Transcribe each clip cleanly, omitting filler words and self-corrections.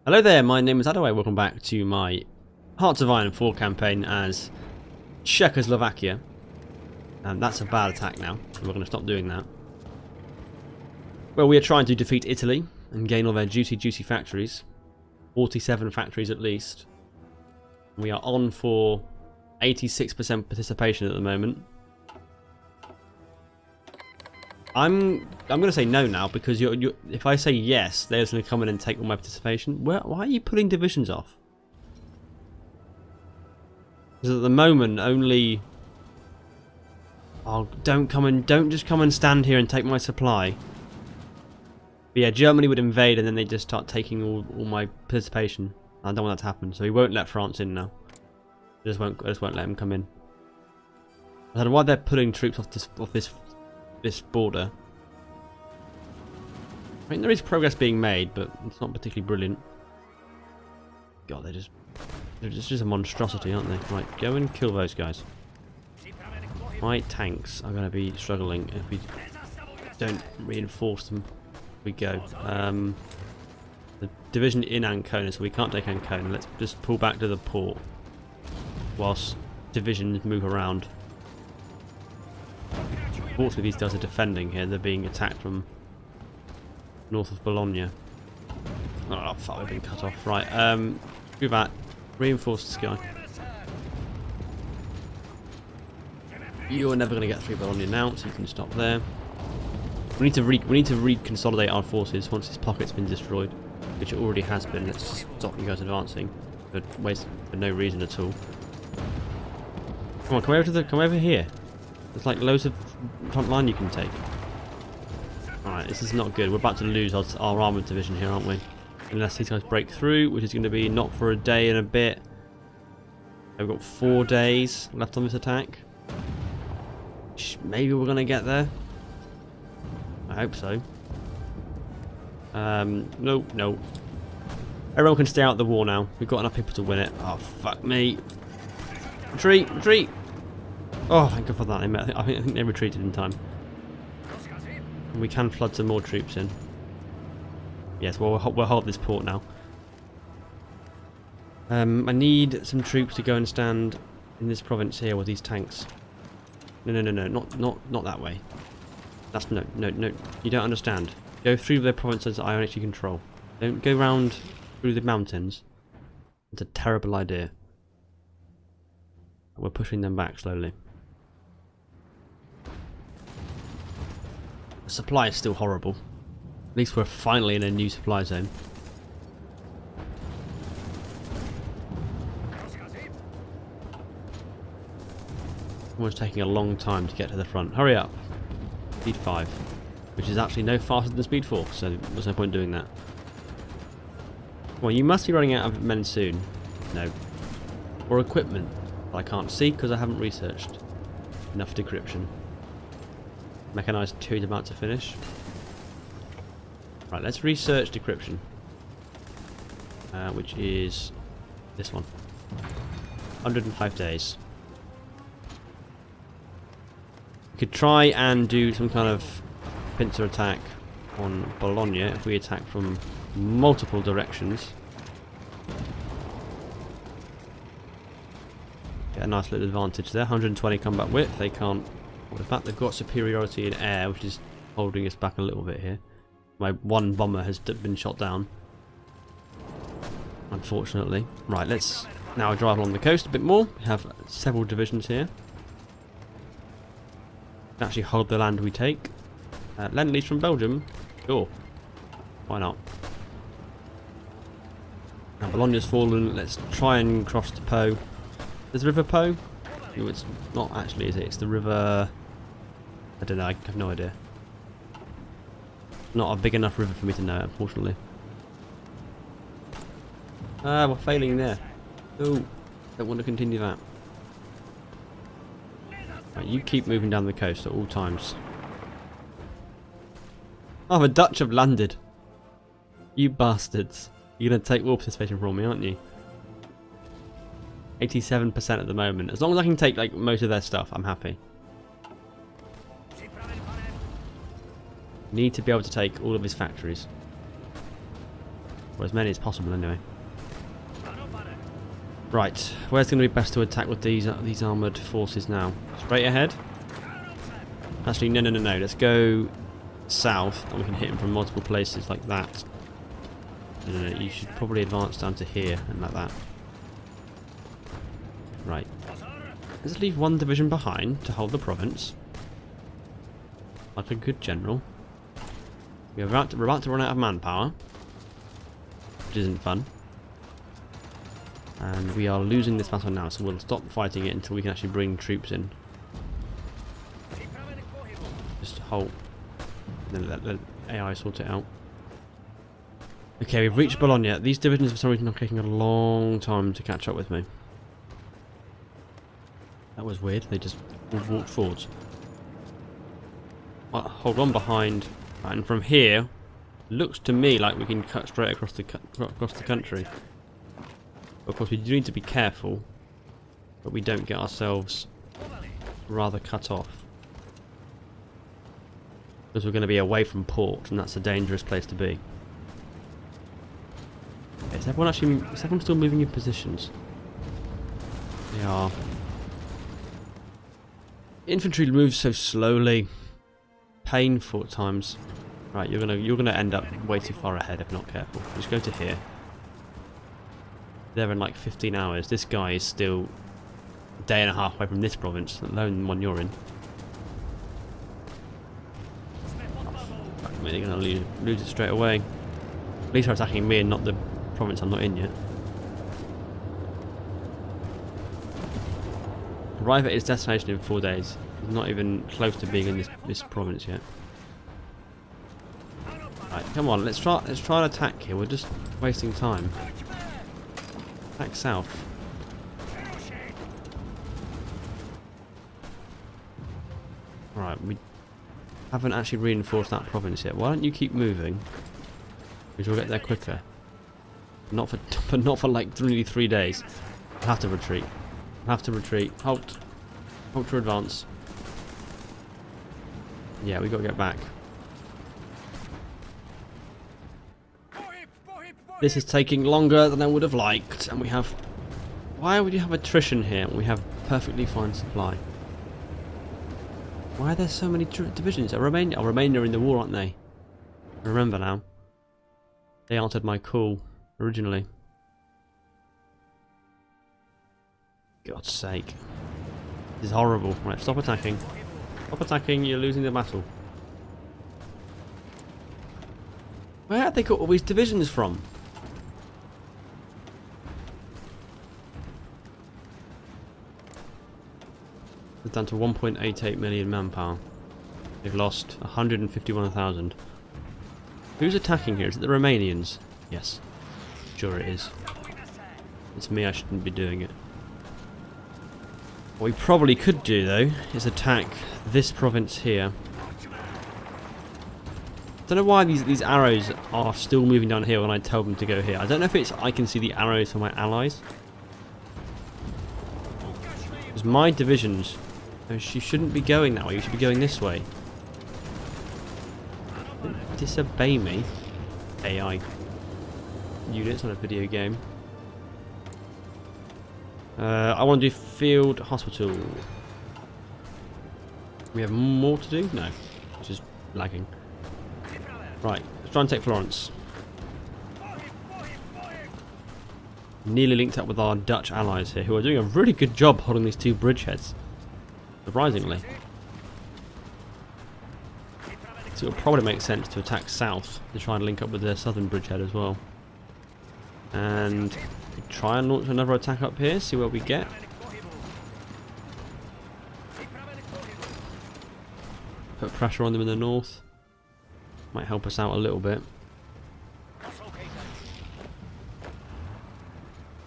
Hello there, my name is HOI4. Welcome back to my Hearts of Iron 4 campaign as Czechoslovakia. And that's a bad attack now, so we're going to stop doing that. Well, we are trying to defeat Italy and gain all their juicy factories. 47 factories at least. We are on for 86% participation at the moment. I'm going to say no now, because if I say yes, they're just going to come in and take all my participation. Why are you putting divisions off? Because at the moment, only... Oh, don't just come and stand here and take my supply. But yeah, Germany would invade and then they just start taking all my participation. I don't want that to happen, so he won't let France in now. I just won't let him come in. I don't know why they're putting troops off this border. I mean, there is progress being made, but it's not particularly brilliant. God, they're just a monstrosity, aren't they? Right, go and kill those guys. My tanks are going to be struggling if we don't reinforce them. We go. The division in Ancona, so we can't take Ancona. Let's just pull back to the port whilst divisions move around. Fortunately, these guys are defending here. They're being attacked from north of Bologna. Oh fuck, we've been cut off. Right, do that. Reinforce this guy. You're never going to get through Bologna now, so you can stop there. We need to reconsolidate our forces once this pocket's been destroyed, which it already has been. Let's just stop you guys advancing for no reason at all. Come on, come over here. There's like loads of front line you can take. Alright, this is not good. We're about to lose our armoured division here, aren't we? Unless these guys break through, which is going to be not for a day and a bit. We've got 4 days left on this attack. Maybe we're going to get there. I hope so. No. Everyone can stay out of the war now. We've got enough people to win it. Oh, fuck me. Retreat! Oh, thank God for that. I think they retreated in time. And we can flood some more troops in. Yes, well, we'll hold this port now. I need some troops to go and stand in this province here with these tanks. No, not that way. That's no. You don't understand. Go through the provinces that I actually control. Don't go round through the mountains. It's a terrible idea. We're pushing them back slowly. The supply is still horrible. At least we're finally in a new supply zone. It's taking a long time to get to the front. Hurry up. Speed 5. Which is actually no faster than speed 4, so there's no point doing that. Well, you must be running out of men soon. No. Or equipment. I can't see because I haven't researched enough decryption. Mechanized 2 is about to finish. Right, let's research decryption. Which is this one. 105 days. We could try and do some kind of pincer attack on Bologna if we attack from multiple directions. Get a nice little advantage there. 120 combat width. They can't. Well, in fact, they've got superiority in air, which is holding us back a little bit here. My one bomber has been shot down, unfortunately. Right, let's now drive along the coast a bit more. We have several divisions here. Actually hold the land we take. Lend-lease from Belgium? Sure. Why not? Now Bologna's fallen. Let's try and cross the Po. There's the River Po? No, it's not actually, is it? It's the river... I don't know, I have no idea. Not a big enough river for me to know, unfortunately. We're failing there. Oh, don't want to continue that. Right, you keep moving down the coast at all times. Oh, the Dutch have landed. You bastards. You're going to take war participation from me, aren't you? 87% at the moment. As long as I can take like most of their stuff, I'm happy. Need to be able to take all of his factories. Or as many as possible, anyway. Right, where's going to be best to attack with these armoured forces now? Straight ahead? Actually, no. Let's go south, and we can hit them from multiple places like that. No. You should probably advance down to here, and like that. Right. Let's leave one division behind to hold the province. Like a good general. We're about to run out of manpower, which isn't fun. And we are losing this battle now, so we'll stop fighting it until we can actually bring troops in. Just hold. Then let the AI sort it out. Okay, we've reached Bologna. These divisions for some reason are taking a long time to catch up with me. That was weird. They just walked forwards. Hold on behind, and from here, looks to me like we can cut straight across the country. Of course, we do need to be careful, but we don't get ourselves rather cut off, because we're going to be away from port, and that's a dangerous place to be. Okay, is everyone still moving in positions? They are. Infantry moves so slowly, painful at times. Right, you're gonna end up way too far ahead if not careful. Just go to here. There in like 15 hours. This guy is still a day and a half away from this province, let alone the one you're in. I mean, they're gonna lose it straight away. At least they're attacking me and not the province I'm not in yet. Arrive at its destination in 4 days. It's not even close to being in this province yet. Right, come on, let's try and attack here. We're just wasting time. Attack south. Right, we haven't actually reinforced that province yet. Why don't you keep moving? Because we'll get there quicker. Not for like nearly 3 days. I'll have to retreat. Halt to advance. Yeah, we got to get back. This is taking longer than I would have liked, and we have... Why would you have attrition here? We have perfectly fine supply. Why are there so many divisions? Romania are in the war, aren't they? I remember now. They answered my call originally. God's sake. This is horrible. Right, stop attacking. Stop attacking, you're losing the battle. Where have they got all these divisions from? It's down to 1.88 million manpower. They've lost 151,000. Who's attacking here? Is it the Romanians? Yes. Sure it is. It's me, I shouldn't be doing it. What we probably could do, though, is attack this province here. Don't know why these arrows are still moving downhill when I tell them to go here. I don't know if it's I can see the arrows for my allies. Because my divisions, you shouldn't be going that way. You should be going this way. Don't disobey me, AI units on a video game. I want to do field hospital. We have more to do? No. It's just lagging. Right, let's try and take Florence. Nearly linked up with our Dutch allies here, who are doing a really good job holding these two bridgeheads. Surprisingly. So it will probably make sense to attack south to try and link up with their southern bridgehead as well. And try and launch another attack up here, see what we get. Put pressure on them in the north. Might help us out a little bit.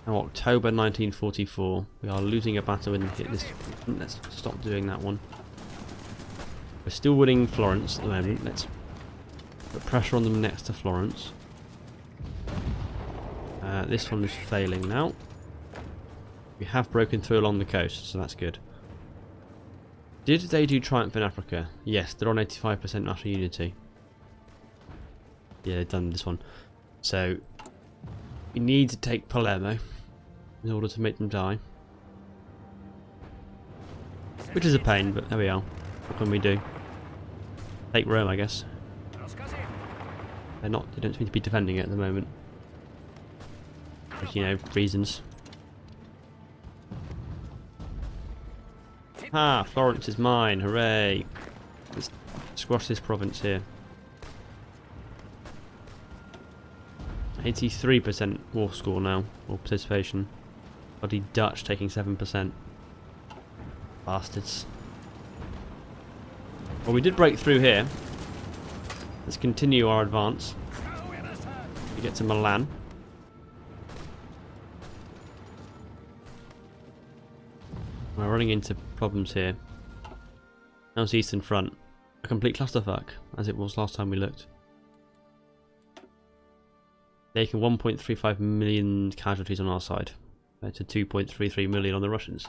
Now, October 1944. We are losing a battle in this. Let's stop doing that one. We're still winning Florence at the moment. Let's put pressure on them next to Florence. This one is failing now. We have broken through along the coast, so that's good. Did they do Triumph in Africa? Yes, they're on 85% national unity. Yeah, they've done this one. So, We need to take Palermo in order to make them die. Which is a pain, but there we are. What can we do? Take Rome, I guess. They don't seem to be defending it at the moment. Because, you know, reasons. Ah, Florence is mine, hooray! Let's squash this province here. 83% war score now, or participation. Bloody Dutch taking 7%. Bastards. Well, we did break through here. Let's continue our advance. We get to Milan. We're running into problems here. Now it's Eastern Front. A complete clusterfuck, as it was last time we looked. Taking 1.35 million casualties on our side, compared to 2.33 million on the Russians.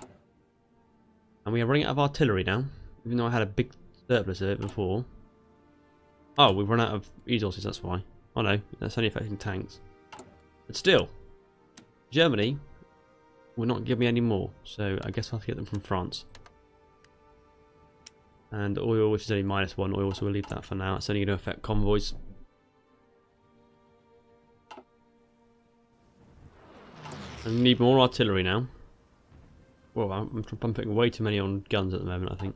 And we are running out of artillery now, even though I had a big surplus of it before. Oh, we've run out of resources, that's why. Oh no, that's only affecting tanks. But still, Germany will not give me any more, so I guess I'll have to get them from France. And oil, which is only -1 oil, so we'll leave that for now. It's only going to affect convoys. I need more artillery now. Well, I'm putting way too many on guns at the moment, I think.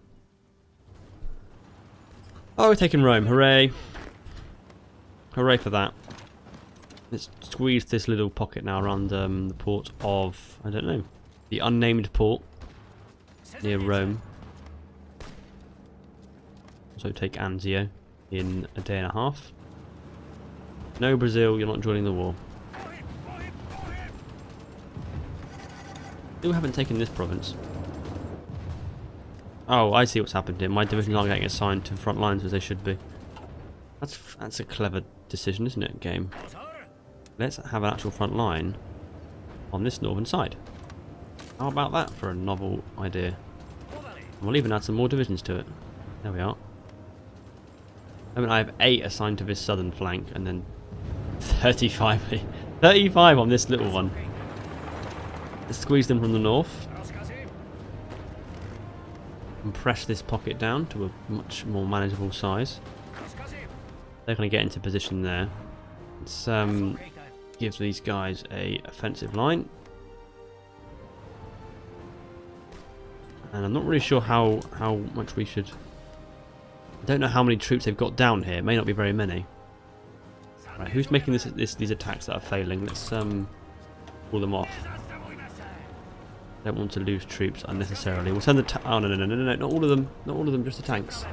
Oh, we're taking Rome. Hooray. Hooray for that. Let's squeeze this little pocket now around the port of, I don't know, the unnamed port near Rome. Also take Anzio in a day and a half. No, Brazil, you're not joining the war. Still haven't taken this province. Oh, I see what's happened here. My divisions aren't getting assigned to front lines as they should be. That's a clever decision, isn't it, game? Let's have an actual front line on this northern side. How about that for a novel idea? And we'll even add some more divisions to it. There we are. I mean, I have 8 assigned to this southern flank, and then 35 on this little one. Let's squeeze them from the north. And press this pocket down to a much more manageable size. They're going to get into position there. Let's give these guys a offensive line. And I'm not really sure how much we should... I don't know how many troops they've got down here. It may not be very many. Right, who's making these attacks that are failing? Let's pull them off. Don't want to lose troops unnecessarily. We'll send the oh no, not all of them. Not all of them, just the tanks.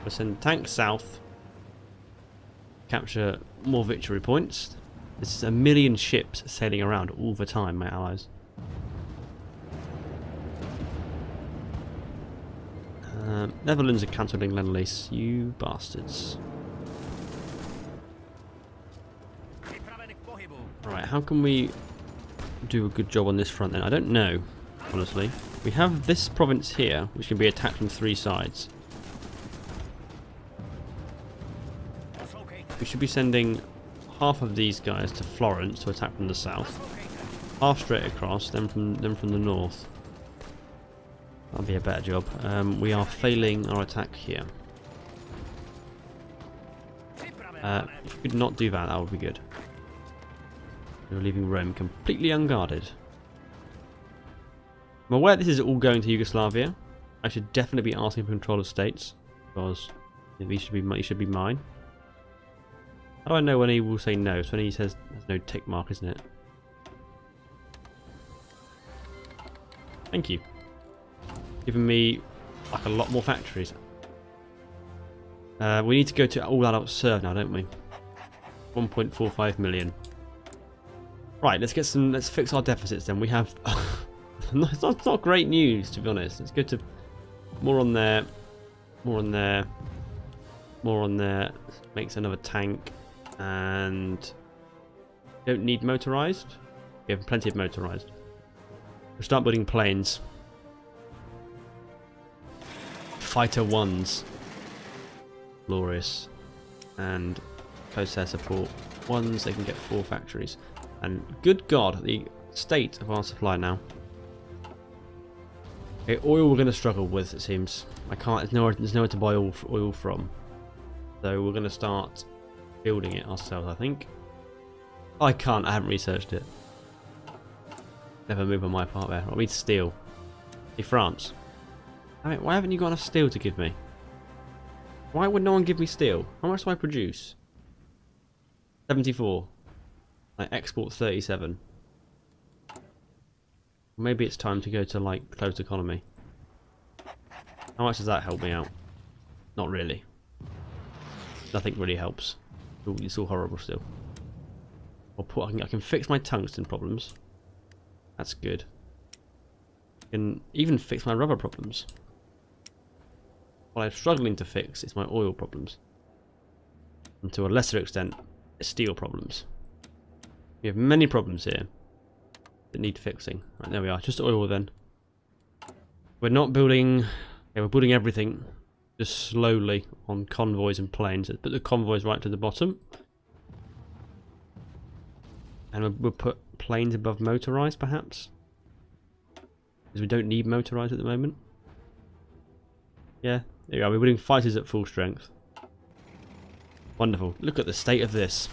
We'll send tanks south. Capture more victory points. This is 1 million ships sailing around all the time, my allies. Netherlands are cancelling Lend-Lease, you bastards. Alright, how can we do a good job on this front then? I don't know, honestly. We have this province here, which can be attacked from 3 sides. We should be sending half of these guys to Florence to attack from the south, half straight across, then from the north. That'll be a better job. We are failing our attack here. If we could not do that, that would be good. We're leaving Rome completely unguarded. I'm aware this is all going to Yugoslavia. I should definitely be asking for control of states, because he should be mine. How do I know when he will say no? It's when he says there's no tick mark, isn't it? Thank you. Giving me like a lot more factories. We need to go to all adult serve now, don't we? 1.45 million. Right, let's fix our deficits then. We have it's not great news, to be honest. Let's go to more on there, more on there, more on there. Makes another tank, and don't need motorized. We have plenty of motorized. We'll start building planes. Fighter 1s. Glorious. And coast air support. ones, they can get 4 factories. And good God, the state of our supply now. Okay, oil we're going to struggle with, it seems. I can't. There's nowhere to buy oil from. So we're going to start building it ourselves, I think. I can't. I haven't researched it. Never move on my part there. I need steel. Hey, France. I mean, why haven't you got enough steel to give me? Why would no one give me steel? How much do I produce? 74. I export 37. Maybe it's time to go to like closed economy. How much does that help me out? Not really. Nothing really helps. It's all horrible still. I can fix my tungsten problems. That's good. I can even fix my rubber problems. What I'm struggling to fix is my oil problems. And to a lesser extent, steel problems. We have many problems here that need fixing. Right, there we are. Just oil then. We're not building... Okay, we're building everything just slowly on convoys and planes. Let's put the convoys right to the bottom. And we'll put planes above motorized, perhaps. Because we don't need motorized at the moment. Yeah, there you are. We're building fighters at full strength. Wonderful. Look at the state of this.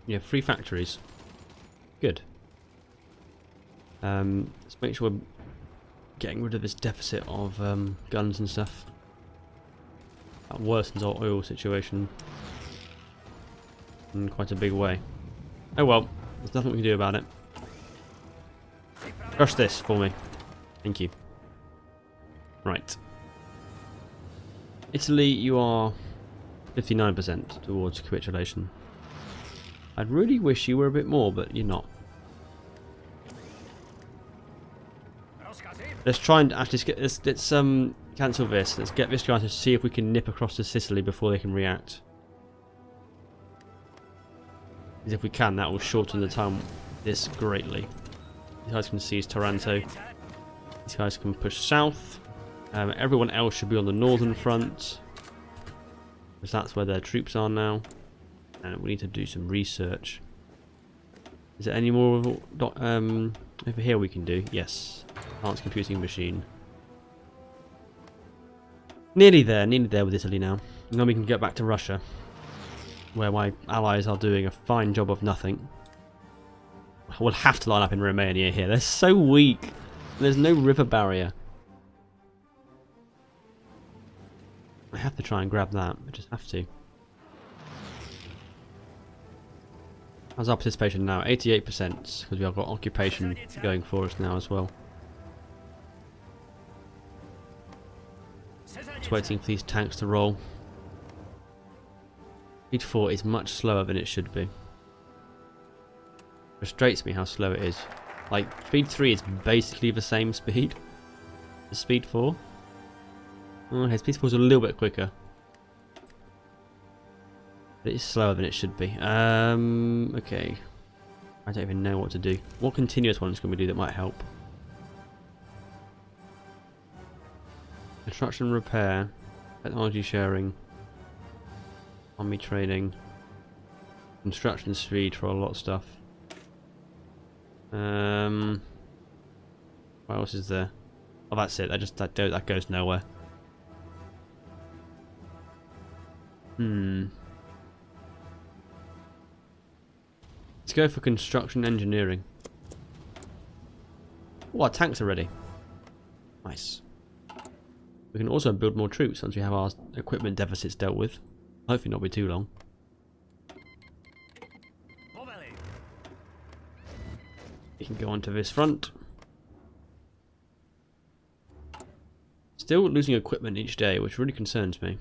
You have 3 factories. Good. Let's make sure we're getting rid of this deficit of guns and stuff. That worsens our oil situation in quite a big way. Oh well, there's nothing we can do about it. Crush this for me. Thank you. Right. Italy, you are 59% towards capitulation. I'd really wish you were a bit more, but you're not. Let's try and actually let's cancel this. Let's get this guy to see if we can nip across to Sicily before they can react. Because if we can, that will shorten the time this greatly. These guys can seize Taranto. These guys can push south. Everyone else should be on the northern front, because that's where their troops are now. And we need to do some research. Is there any more over here we can do? Yes. Advanced computing machine. Nearly there with Italy now. And then we can get back to Russia, where my allies are doing a fine job of nothing. We'll have to line up in Romania here. They're so weak. There's no river barrier. I have to try and grab that. I just have to. How's our participation now? 88%, because we have got occupation going for us now as well. Just waiting for these tanks to roll. Speed 4 is much slower than it should be. Frustrates me how slow it is. Like, speed 3 is basically the same speed as speed 4. Okay, speed 4 is a little bit quicker. But it's slower than it should be. Okay. I don't even know what to do. What continuous ones can we do that might help? Construction and repair. Technology sharing. Army training. Construction speed for a lot of stuff. What else is there? Oh, that's it. That goes nowhere. Let's go for construction engineering. Oh, our tanks are ready. Nice. We can also build more troops once we have our equipment deficits dealt with. Hopefully not be too long. We can go onto this front. Still losing equipment each day, which really concerns me.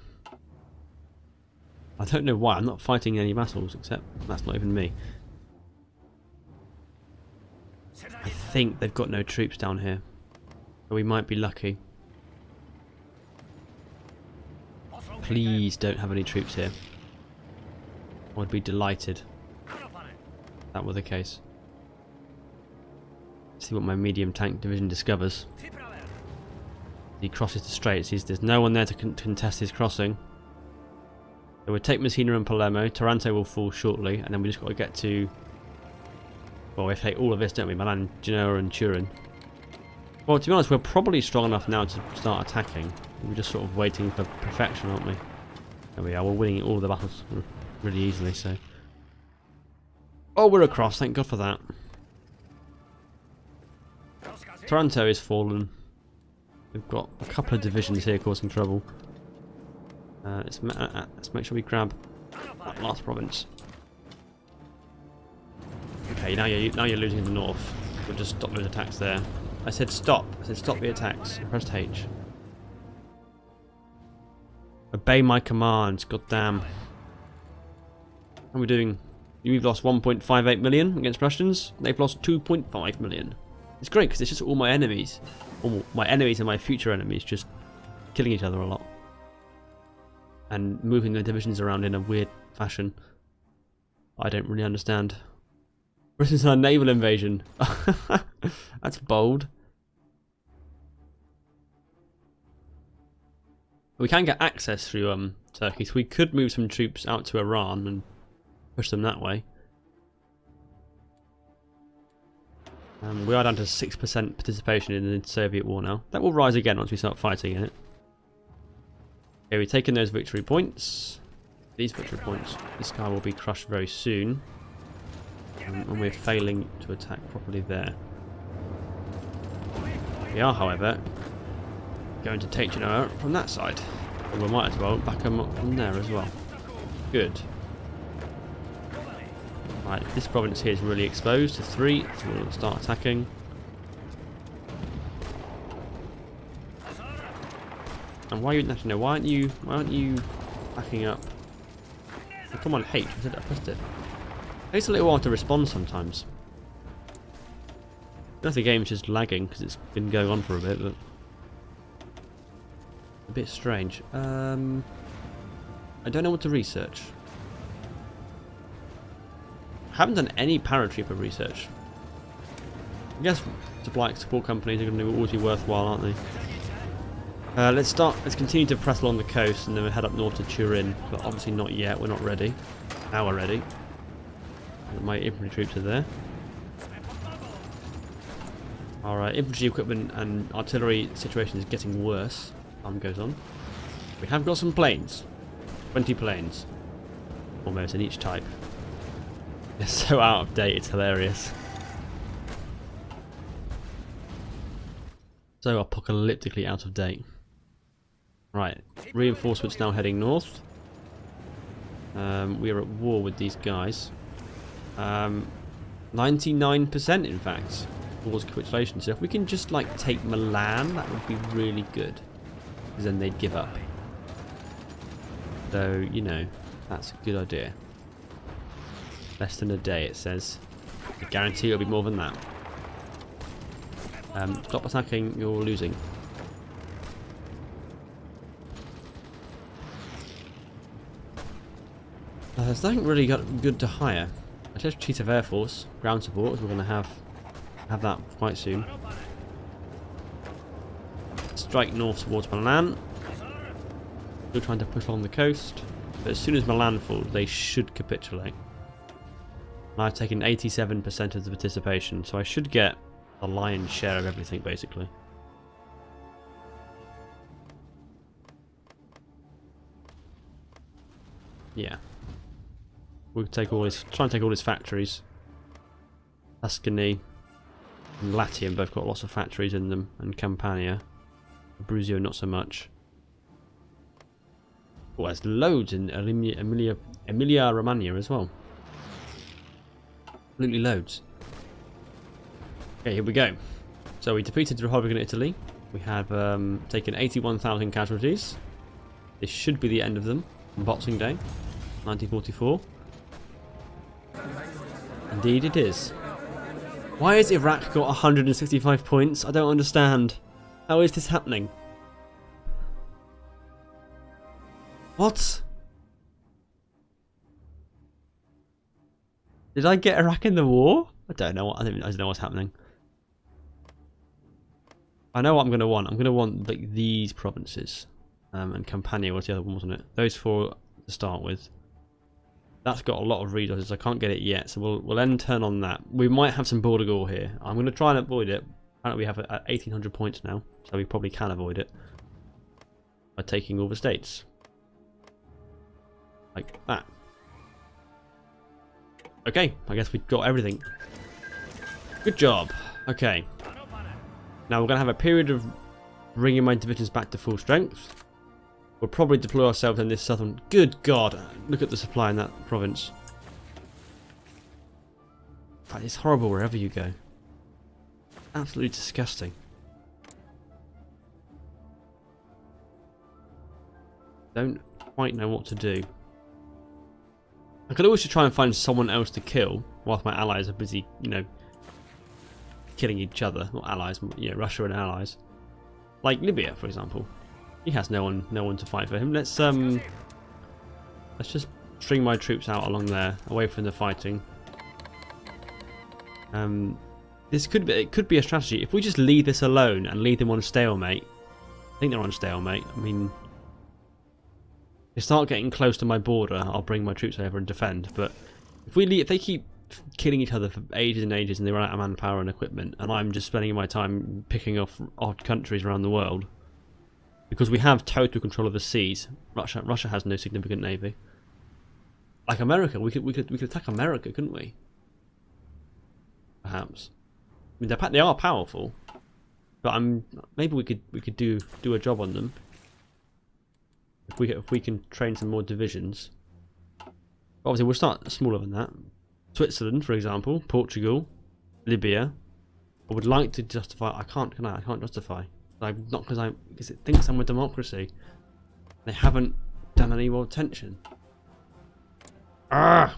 I don't know why. I'm not fighting any vassals, except that's not even me. I think they've got no troops down here. But we might be lucky. Please don't have any troops here. I would be delighted if that were the case. Let's see what my medium tank division discovers. He crosses the strait. There's no one there to contest his crossing. So we'll take Messina and Palermo. Taranto will fall shortly, and then we just got to get to... Well, we have to take all of this, don't we? Milan, Genoa and Turin. Well, to be honest, we're probably strong enough now to start attacking. We're just sort of waiting for perfection, aren't we? There we are. We're winning all the battles really easily, so... Oh, we're across. Thank God for that. Taranto is fallen. We've got a couple of divisions here causing trouble. Let's make sure we grab that last province. Okay, now you're losing in the north. We'll just stop those attacks there. I said stop. I said stop the attacks. I pressed H. Obey my commands. God damn. How are we doing? We've lost 1.58 million against Russians. They've lost 2.5 million. It's great because it's just all my enemies. All my enemies and my future enemies just killing each other a lot. And moving the divisions around in a weird fashion. I don't really understand. Britain's on a naval invasion. That's bold. We can get access through Turkey, so we could move some troops out to Iran and push them that way. We are down to 6% participation in the Soviet war now. That will rise again once we start fighting in it. Okay, we've taken those victory points. These victory points. This guy will be crushed very soon. And we're failing to attack properly there. We are, however, going to take Genoa from that side. And we might as well back them up from there as well. Good. Right, this province here is really exposed to 3, so we'll start attacking. And why aren't you backing up? Oh, come on, H. I pressed it. It takes a little while to respond sometimes. I don't know if the game's just lagging because it's been going on for a bit, but a bit strange. I don't know what to research. I haven't done any paratrooper research. I guess support companies are going to always be worthwhile, aren't they? Let's continue to press along the coast and then we'll head up north to Turin, but obviously not yet, we're not ready. Now we're ready. My infantry troops are there. Alright, infantry equipment and artillery situation is getting worse. Time goes on. We have got some planes. 20 planes. Almost in each type. They're so out of date, it's hilarious. So apocalyptically out of date. Right, reinforcements now heading north. We are at war with these guys. 99% in fact towards capitulation. So if we can just like take Milan, that would be really good. Because then they'd give up. So, you know, that's a good idea. Less than a day, it says. I guarantee it'll be more than that. Stop attacking, you're losing. There's nothing really good to hire. I just Chief of Air Force, ground support, we're going to have that quite soon. Strike north towards Milan. Still trying to push along the coast. But as soon as Milan falls, they should capitulate. And I've taken 87% of the participation, so I should get the lion's share of everything, basically. Yeah. We'll take all his, try and take all his factories. Tuscany and Latium both got lots of factories in them, and Campania. Abruzzo not so much. Oh, there's loads in Emilia-Romagna as well. Absolutely loads. Okay, here we go. So we defeated the Republic of Italy. We have taken 81,000 casualties. This should be the end of them on Boxing Day, 1944. Indeed it is. Why has Iraq got 165 points? I don't understand. How is this happening? What? Did I get Iraq in the war? I don't know. I don't know what's happening. I know what I'm going to want. I'm going to want like these provinces. And Campania was the other one, wasn't it? Those four to start with. That's got a lot of resources. I can't get it yet, so we'll then turn on that. We might have some border gore here. I'm going to try and avoid it. Apparently we have 1,800 points now, so we probably can avoid it by taking all the states. Like that. Okay, I guess we've got everything. Good job. Okay. Now we're going to have a period of bringing my divisions back to full strength. We'll probably deploy ourselves in this southern... Good God! Look at the supply in that province. In fact, it's horrible wherever you go. Absolutely disgusting. Don't quite know what to do. I could always just try and find someone else to kill whilst my allies are busy, you know, killing each other. Not allies, you know, Russia and allies. Like Libya, for example. He has no one to fight for him. Let's just string my troops out along there, away from the fighting. It could be a strategy. If we just leave this alone and leave them on stalemate, I think they're on stalemate. I mean, if they start getting close to my border, I'll bring my troops over and defend. But if they keep killing each other for ages and ages and they run out of manpower and equipment, and I'm just spending my time picking off odd countries around the world, because we have total control of the seas. Russia has no significant navy. Like America, we could attack America, couldn't we? Perhaps. I mean, they are powerful, but maybe we could do a job on them if we can train some more divisions. Obviously, we'll start smaller than that. Switzerland, for example, Portugal, Libya. I would like to justify. I can't justify. Because it thinks I'm a democracy. They haven't done any world tension. Ah!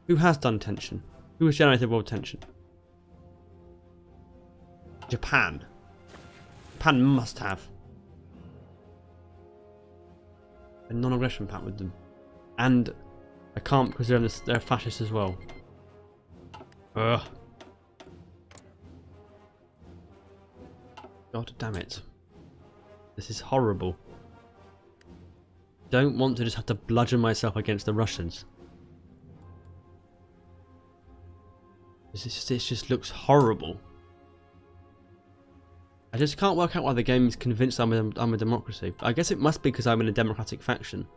Who has done tension? Who has generated world tension? Japan. Japan must have a non-aggression pact with them. And I can't because they're fascists as well. Ugh. God damn it. This is horrible. Don't want to just have to bludgeon myself against the Russians. This just looks horrible. I just can't work out why the game is convinced I'm a democracy. I guess it must be because I'm in a democratic faction.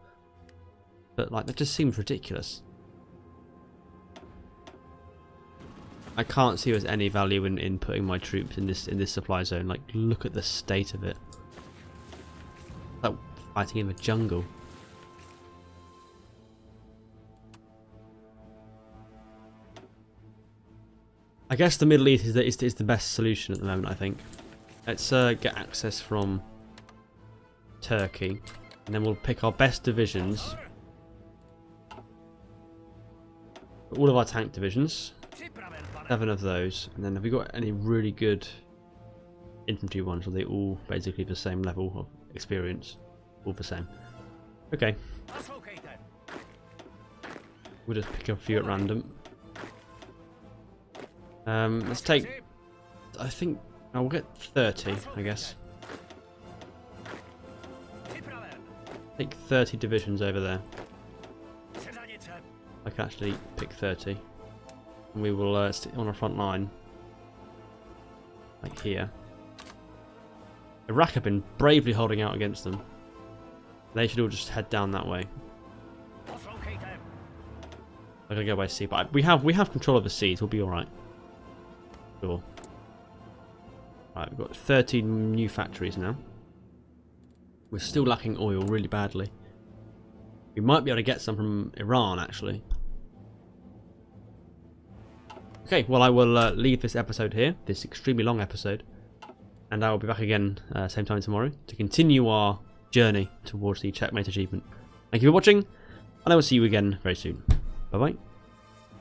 But like, that just seems ridiculous. I can't see there's any value in putting my troops in this supply zone. Like, look at the state of it. It's like fighting in the jungle. I guess the Middle East is the best solution at the moment, I think. Let's get access from Turkey, and then we'll pick our best divisions. All of our tank divisions. 7 of those. And then have we got any really good infantry ones? Or are they all basically the same level of experience? All the same. Okay. We'll just pick a few at random. Let's take... I think... we'll get 30, I guess. Take 30 divisions over there. I can actually pick 30. And we will stick on our front line. Like here. Iraq have been bravely holding out against them. They should all just head down that way. I gotta go by sea, but we have control of the seas. We'll be alright. Sure. Right, we've got 30 new factories now. We're still lacking oil really badly. We might be able to get some from Iran, actually. Okay, well, I will leave this episode here, this extremely long episode, and I will be back again same time tomorrow to continue our journey towards the Czechmate achievement. Thank you for watching, and I will see you again very soon. Bye-bye.